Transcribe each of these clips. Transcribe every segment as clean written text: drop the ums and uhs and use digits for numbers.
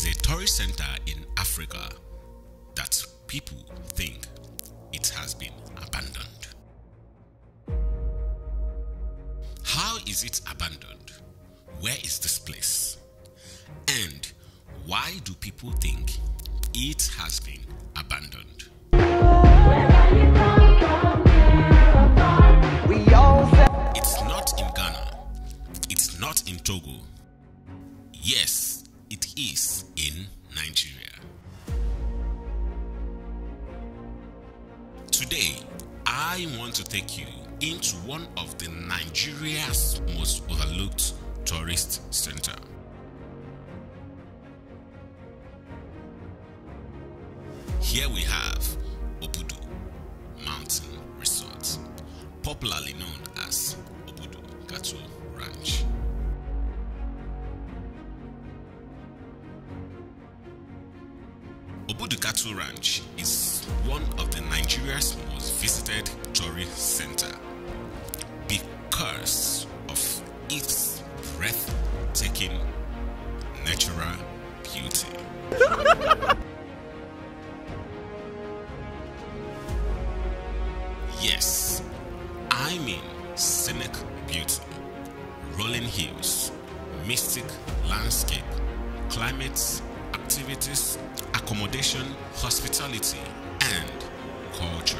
is a tourist center in Africa that people think it has been abandoned. How is it abandoned? Where is this place? And why do people think it has been abandoned? It's not in Ghana. It's not in Togo. Yes, it is in Nigeria. Today, I want to take you into one of the Nigeria's most overlooked tourist center. Here we have Obudu Mountain Resort, popularly known as Obudu Cattle Ranch. Obudu Cattle Ranch is one of the Nigeria's most visited tourist center because of its breathtaking natural beauty. Yes, I mean scenic beauty, rolling hills, mystic landscape, climates, activities, accommodation, hospitality, and culture.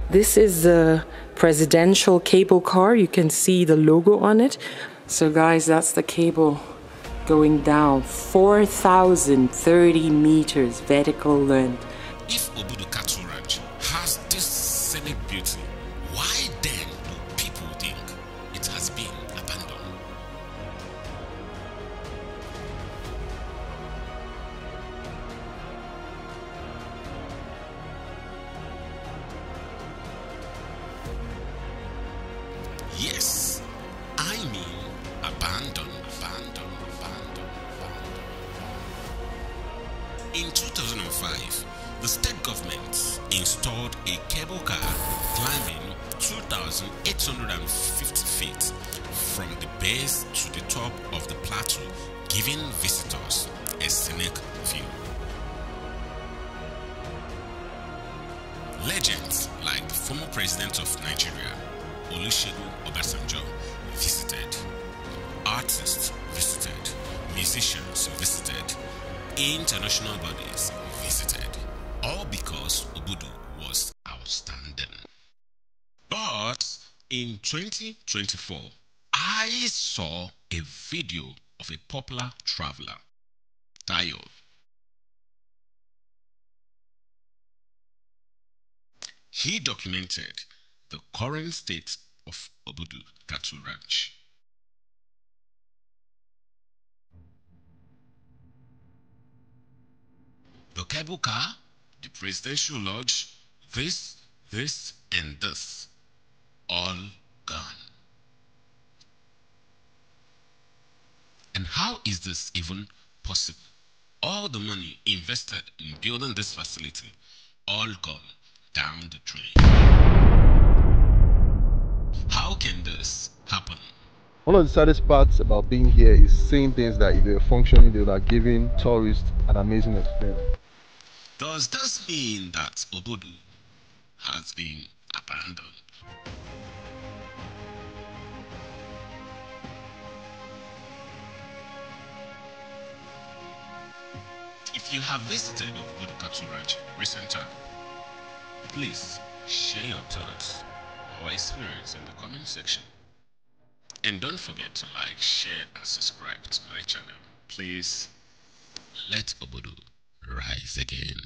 This is a presidential cable car. You can see the logo on it. So guys, that's the cable going down 4,030 meters vertical length. If Obudu Cattle Ranch has this scenic beauty, why then do people think it has been abandoned? Yes, I mean abandoned. In 2005, the state government installed a cable car climbing 2,850 feet from the base to the top of the plateau, giving visitors a scenic view. Legends like the former president of Nigeria, Olusegun Obasanjo, visited. Artists visited. Musicians visited. International bodies visited. All because Obudu was outstanding. But in 2024, I saw a video of a popular traveler, Tayo. He documented the current state of Obudu Cattle Ranch. The cable car, the presidential lodge, this, and this, all gone. And how is this even possible? All the money invested in building this facility, all gone down the drain. How can this happen? One of the saddest parts about being here is seeing things that if they're functioning, they are giving tourists an amazing experience. Does this mean that Obudu has been abandoned? If you have visited Obudu Cattle Ranch recently, please share your thoughts or experience in the comment section. And don't forget to like, share, and subscribe to my channel. Please let Obudu rise again.